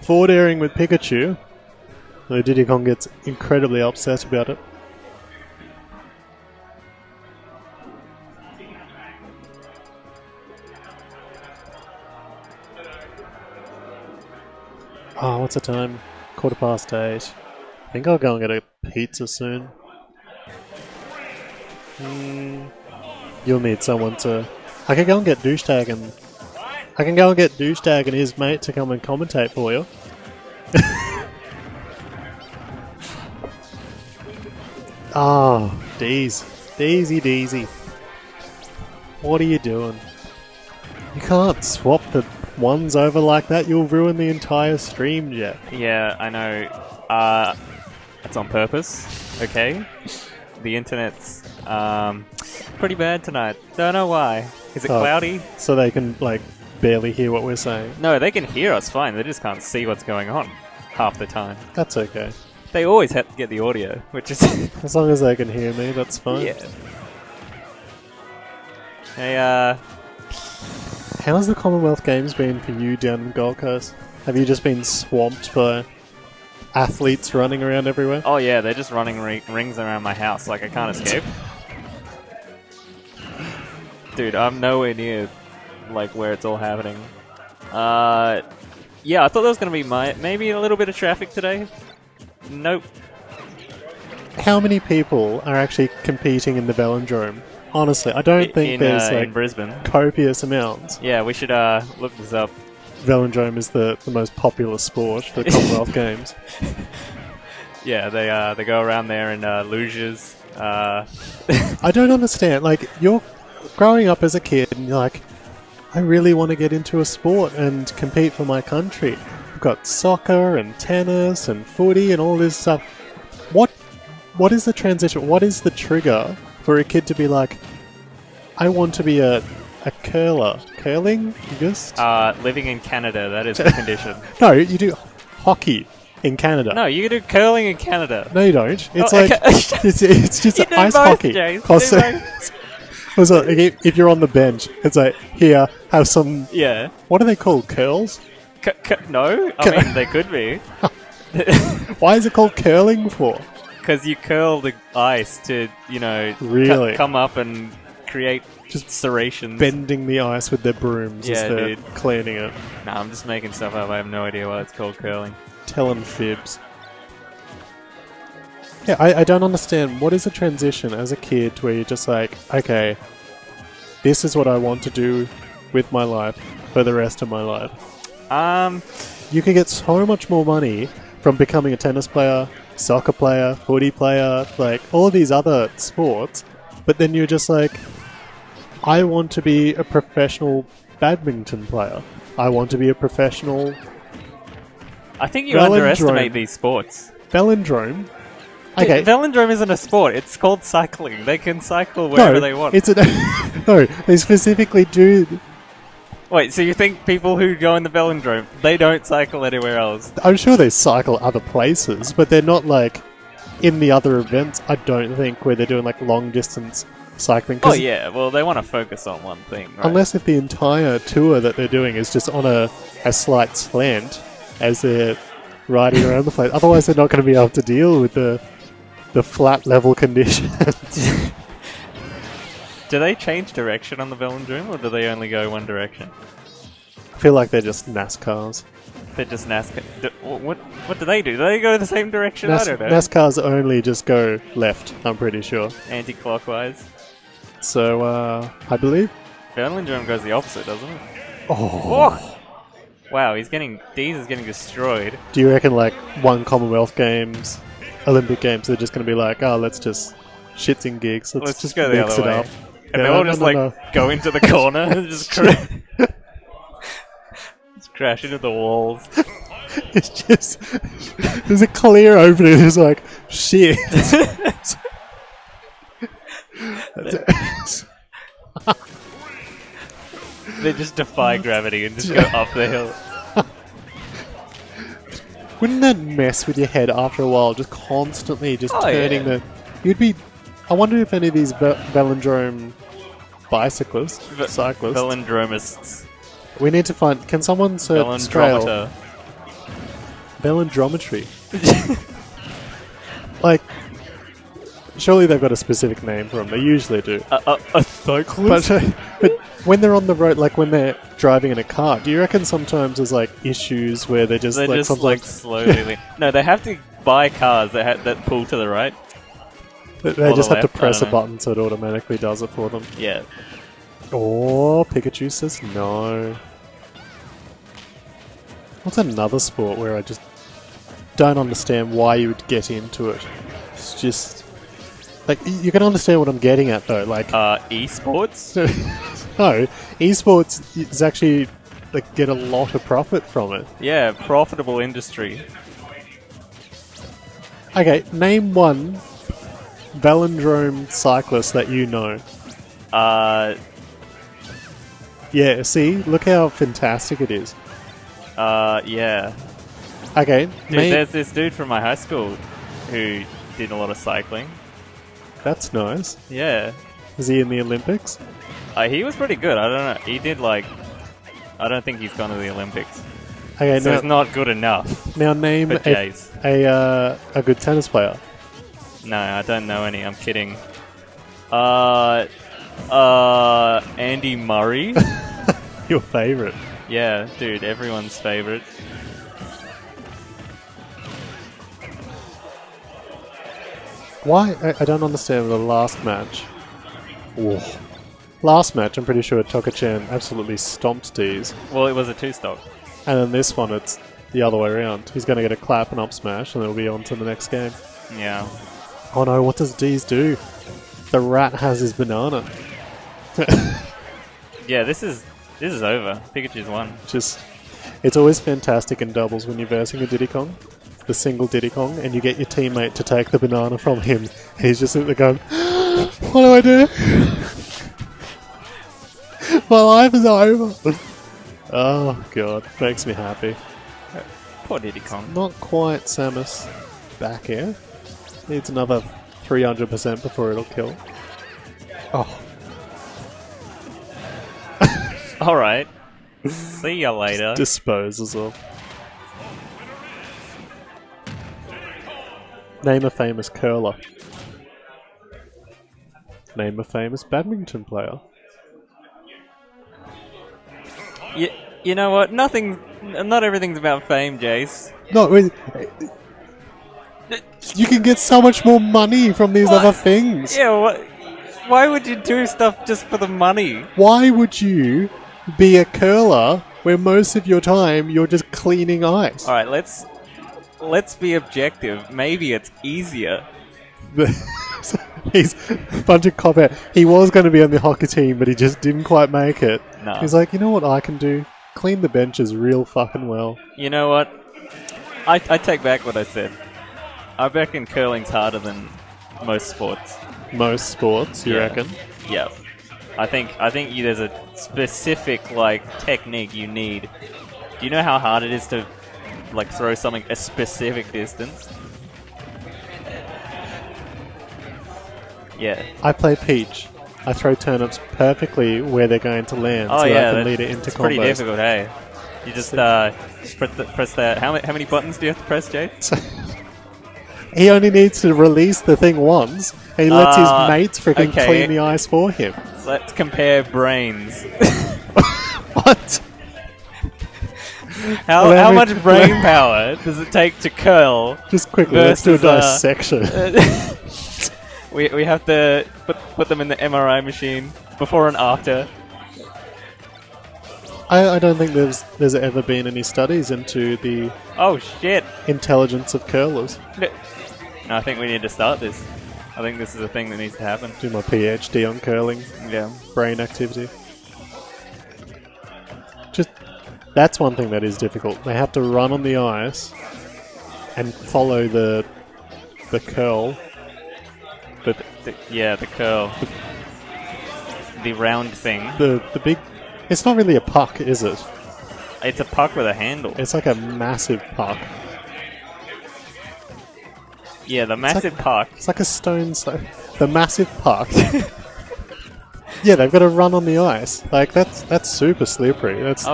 forward airing with Pikachu. Though Diddy Kong gets incredibly upset about it. Oh, what's the time? 8:15. I think I'll go and get a pizza soon. You'll need someone to... I can go and get Douchebag and his mate to come and commentate for you. Oh, Daisy. What are you doing? You can't swap the ones over like that. You'll ruin the entire stream, Jeff. Yeah, I know. That's on purpose. Okay. The internet's pretty bad tonight. Don't know why. Is it cloudy? So they can like barely hear what we're saying. No, they can hear us fine. They just can't see what's going on half the time. That's okay. They always have to get the audio, which is as long as they can hear me, that's fine. Yeah. Hey, how's the Commonwealth Games been for you down in Gold Coast? Have you just been swamped by athletes running around everywhere? Oh yeah, they're just running rings around my house, like I can't escape. Dude, I'm nowhere near like where it's all happening. Yeah, I thought there was gonna be maybe a little bit of traffic today. Nope. How many people are actually competing in the Velodrome? Honestly, I don't think there's like in Brisbane copious amounts. Yeah, we should look this up. Velodrome is the most popular sport for the Commonwealth Games. Yeah, they go around there in luges. I don't understand. Like, you're growing up as a kid and you're like, I really want to get into a sport and compete for my country. We've got soccer and tennis and footy and all this stuff. What is the transition? What is the trigger for a kid to be like, I want to be a curler? Curling? You just... living in Canada, that is the condition. No, you do hockey in Canada. No, you do curling in Canada. No, you don't. It's it's just ice hockey. Also, if you're on the bench, it's like, here, have some... Yeah. What are they called? Curls? No, I mean, they could be. Why is it called curling for? Because you curl the ice to, you know, really? Come up and create just serrations. Bending the ice with their brooms as they're cleaning it. Nah, I'm just making stuff up. I have no idea why it's called curling. Telling fibs. Yeah, I don't understand. What is the transition as a kid where you're just like, okay, this is what I want to do with my life for the rest of my life? You can get so much more money from becoming a tennis player, soccer player, footy player, like all of these other sports, but then you're just like, I want to be a professional badminton player. I want to be a professional... I think you underestimate these sports. Velodrome? Okay. Velodrome isn't a sport. It's called cycling. They can cycle wherever they want. No, they specifically do... Wait, so you think people who go in the Velodrome, they don't cycle anywhere else? I'm sure they cycle other places, but they're not like in the other events, I don't think, where they're doing like long distance cycling. Oh yeah, well they want to focus on one thing, right? Unless if the entire tour that they're doing is just on a slight slant as they're riding around the place. Otherwise they're not going to be able to deal with the flat level conditions. Do they change direction on the Velodrome, or do they only go one direction? I feel like they're just NASCARs. They're just NASCAR. What do they do? Do they go the same direction? I don't know. NASCARs only just go left, I'm pretty sure. Anti-clockwise. So, I believe... Velodrome goes the opposite, doesn't it? Oh! Wow, Deez is getting destroyed. Do you reckon, like, one Commonwealth Games, Olympic Games, they're just going to be like, oh, let's just... shits and gigs, let's just go the mix other it way. up. And they'll just go into the corner and just crash into the walls. It's just... there's a clear opening and it's like, shit. They just defy gravity and just go up the hill. Wouldn't that mess with your head after a while? Just constantly turning the... You'd be... I wonder if any of these Velodrome cyclists... Velodromists. We need to find... Can someone search Strail? Velodrometry. Like, surely they've got a specific name for them. They usually do. A cyclist? But when they're on the road, like when they're driving in a car, do you reckon sometimes there's like issues where they're just slowly... No, they have to buy cars that pull to the right. They just have to press a button so it automatically does it for them. Yeah. Oh, Pikachu says no. What's another sport where I just don't understand why you would get into it? It's just... Like, you can understand what I'm getting at, though. Like, esports? No, esports is actually, like, get a lot of profit from it. Yeah, profitable industry. Okay, name one velodrome cyclist that you know. Yeah, see? Look how fantastic it is. Yeah. Okay, dude, there's this dude from my high school who did a lot of cycling. That's nice. Yeah. Is he in the Olympics? He was pretty good. I don't know. He did I don't think he's gone to the Olympics. Okay, so it's not good enough. Now name a good tennis player. No, I don't know any. I'm kidding. Andy Murray. Your favorite. Yeah, dude, everyone's favorite. Why? I don't understand the last match. Whoa. Last match, I'm pretty sure Toka-chan absolutely stomped Deez. Well, it was a 2-stock. And then this one, it's the other way around. He's going to get a clap and up smash, and then we'll be on to the next game. Yeah. Oh no, what does Deez do? The rat has his banana. Yeah, this is over. Pikachu's won. It's always fantastic in doubles when you're versing a Diddy Kong. The single Diddy Kong, and you get your teammate to take the banana from him. And he's just sitting there going, what do I do? My life is over. Oh god, makes me happy. Poor Diddy Kong. Not quite Samus back air. Needs another 300% before it'll kill. Oh. Alright. See ya later. Disposes of. Name a famous curler. Name a famous badminton player. You know what? Not everything's about fame, Jace. No, you can get so much more money from these other things. Yeah, why would you do stuff just for the money? Why would you be a curler where most of your time you're just cleaning ice? Alright, let's be objective. Maybe it's easier. He's a bunch of cop out. He was going to be on the hockey team, but he just didn't quite make it. No. He's like, you know what I can do? Clean the benches real fucking well. You know what? I take back what I said. I reckon curling's harder than most sports. Most sports, you reckon? Yeah. I think there's a specific technique you need. Do you know how hard it is to throw something a specific distance? Yeah. I play Peach. I throw turnips perfectly where they're going to land, so I can lead it into combos. Pretty difficult, hey? You just press that. How many buttons do you have to press, Jay? He only needs to release the thing once, and he lets his mates freaking clean the ice for him. Let's compare brains. What? How much brain power does it take to curl? Just quickly, let's do a dissection. We have to put them in the MRI machine before and after. I don't think there's ever been any studies into the intelligence of curlers. No, I think we need to start this. I think this is a thing that needs to happen. Do my PhD on curling. Yeah. Brain activity. That's one thing that is difficult. They have to run on the ice and follow the curl. The curl. The round thing. The big... It's not really a puck, is it? It's a puck with a handle. It's like a massive puck. Yeah, the massive puck. It's like a stone... The massive puck. Yeah, they've got to run on the ice. That's super slippery. That's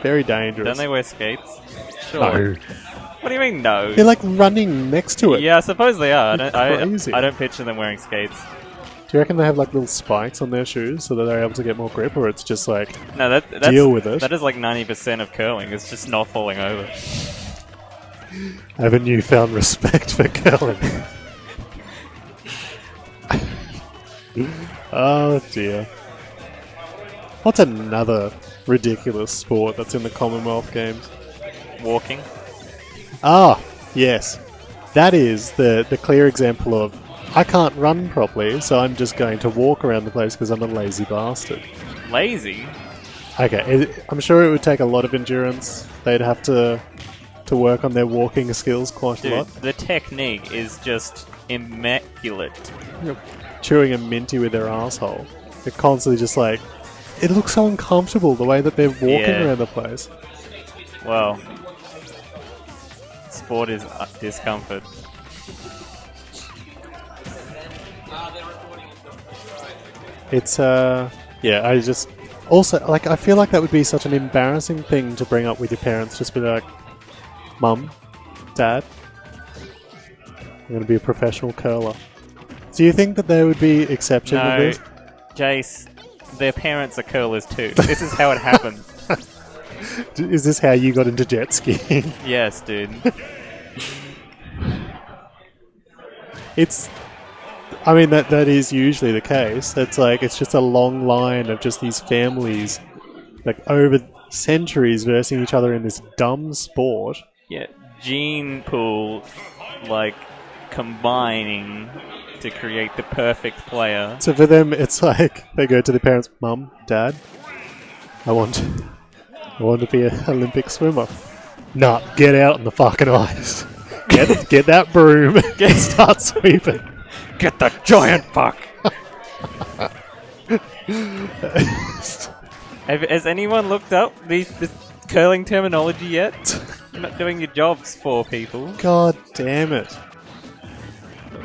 very dangerous. Don't they wear skates? Sure. No. What do you mean no? They're like running next to it. Yeah, I suppose they are. Crazy. I don't picture them wearing skates. Do you reckon they have like little spikes on their shoes so that they're able to get more grip, or it's just like No, that's, deal with it? That is like 90% of curling. It's just not falling over. I have a newfound respect for curling. Oh dear. What's another ridiculous sport that's in the Commonwealth Games? Walking. Ah, yes. That is the clear example of I can't run properly, so I'm just going to walk around the place because I'm a lazy bastard. Lazy? Okay, I'm sure it would take a lot of endurance. They'd have to work on their walking skills quite a lot. The technique is just immaculate. You know, chewing a minty with their asshole. They're constantly just like... It looks so uncomfortable the way that they're walking around the place. Well, sport is discomfort. It's, yeah, I just... Also, like, I feel like that would be such an embarrassing thing to bring up with your parents. Just be like, Mum, Dad, I'm going to be a professional curler. Do you think that they would be accepting of this? Jace, their parents are curlers too. This is how it happened. Is this how you got into jet skiing? Yes, dude. It's... I mean, that is usually the case. It's like, it's just a long line of just these families, like, over centuries versing each other in this dumb sport. Yeah, gene pool, like, combining to create the perfect player. So for them, it's like, they go to their parents, Mum, Dad, I want to be an Olympic swimmer. Nah, get out on the fucking ice. Get that broom and start sweeping. Get the giant puck! Has anyone looked up this curling terminology yet? You're not doing your jobs for people. God damn it.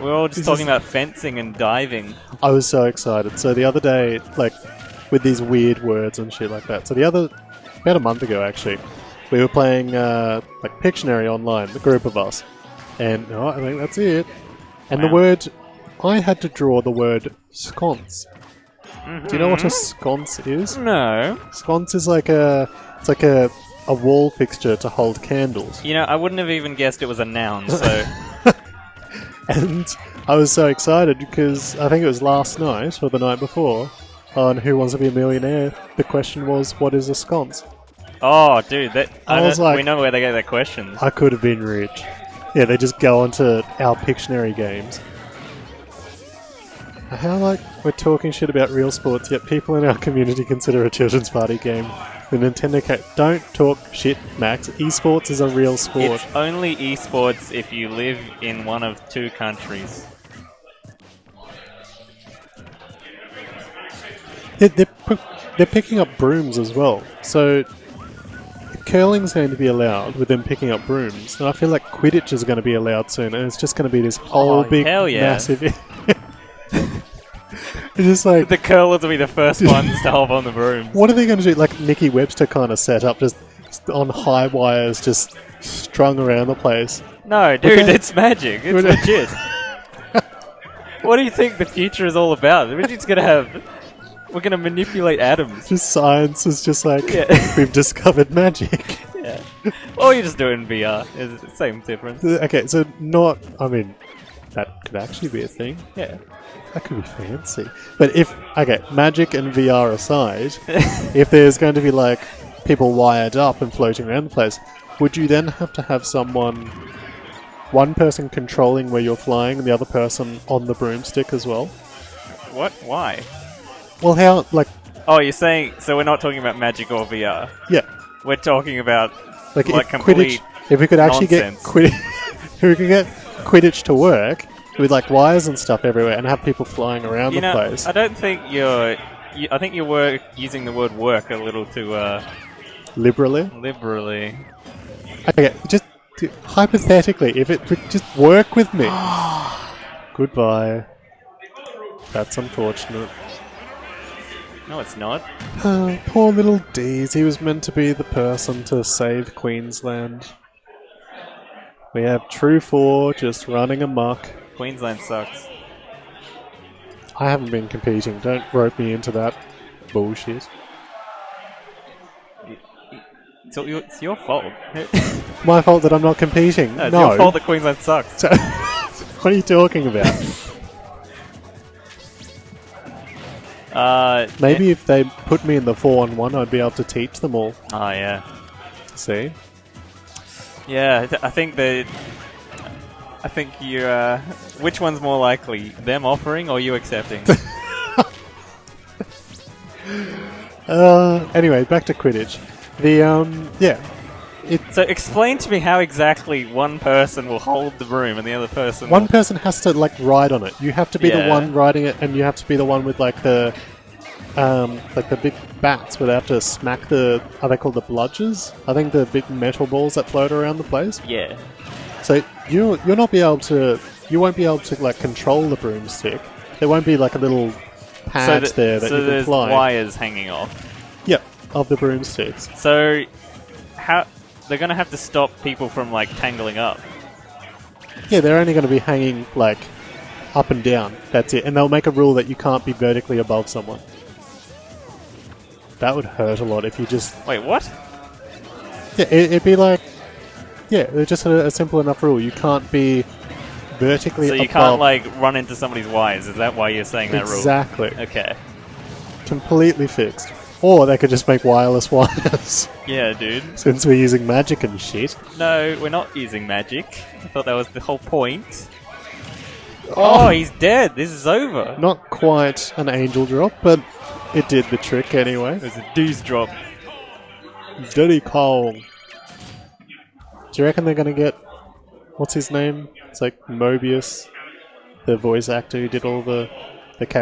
We're all just talking about fencing and diving. I was so excited. So the other day, like, with these weird words and shit like that. So about a month ago actually, we were playing like Pictionary online, the group of us. And I think that's it. And the word... I had to draw the word sconce. Mm-hmm. Do you know what a sconce is? No. Sconce is like a wall fixture to hold candles. You know, I wouldn't have even guessed it was a noun, so... And I was so excited because I think it was last night or the night before on Who Wants to Be a Millionaire, the question was, what is a sconce? Oh, dude, we know where they get their questions. I could have been rich. Yeah, they just go onto our Pictionary games. How, like, we're talking shit about real sports, yet people in our community consider a children's party game the Nintendo Don't talk shit, Max. Esports is a real sport. It's only esports if you live in one of two countries. They're picking up brooms as well. So, curling's going to be allowed with them picking up brooms. And I feel like Quidditch is going to be allowed soon, and it's just going to be this whole big, massive... It's just like... The curlers will be the first ones to hop on the brooms. What are they going to do? Like Nikki Webster kind of set up, just on high wires, just strung around the place. No, dude, it's magic. It's legit. What do you think the future is all about? We're just going to have... We're going to manipulate atoms. Just science is just like, we've discovered magic. Yeah. Or you just do it in VR. It's the same difference. Okay, so not... I mean, that could actually be a thing. Yeah. That could be fancy. But if... Okay, magic and VR aside, if there's going to be, like, people wired up and floating around the place, would you then have to have someone... One person controlling where you're flying and the other person on the broomstick as well? What? Why? Well, how... Like... Oh, you're saying... So we're not talking about magic or VR? Yeah. We're talking about... Like complete Quidditch... If we could actually nonsense. get Quidditch... if we could get Quidditch to work... With like wires and stuff everywhere, and have people flying around the place. I don't think I think you're using the word "work" a little too liberally. Liberally. Okay, just hypothetically, if it would just work with me. Goodbye. That's unfortunate. No, it's not. Poor little Dees. He was meant to be the person to save Queensland. We have True 4 just running amok. Queensland sucks. I haven't been competing. Don't rope me into that bullshit. It's your fault. My fault that I'm not competing? No, it's No. your fault that Queensland sucks. So, what are you talking about? Maybe if they put me in the 4-on-1, I'd be able to teach them all. Oh, yeah. See? Yeah, I think you. Which one's more likely, them offering or you accepting? Anyway, back to Quidditch. So explain to me how exactly one person will hold the broom and the other person. One person has to like ride on it. You have to be the one riding it, and you have to be the one with like the big bats where they have to smack the. Are they called the bludgers? I think the big metal balls that float around the place. Yeah. So you'll not be able to. You won't be able to like control the broomstick. There won't be like a little pad there that you can there's fly. wires hanging off. Yep, of the broomsticks. So how they're gonna have to stop people from like tangling up. Yeah, they're only going to be hanging like up and down. That's it, and they'll make a rule that you can't be vertically above someone. That would hurt a lot if you just. Wait, what? Yeah, it'd be like. Yeah, it's just a simple enough rule. You can't be vertically above. So you can't like run into somebody's wires. Is that why you're saying that rule? Exactly. Okay. Completely fixed. Or they could just make wireless wires. Yeah, dude. Since we're using magic and shit. No, we're not using magic. I thought that was the whole point. Oh, he's dead. This is over. Not quite an angel drop, but it did the trick anyway. It was a deuce drop. Dirty Kong. Do you reckon they're going to get... What's his name? It's like Mobius, the voice actor who did all the characters.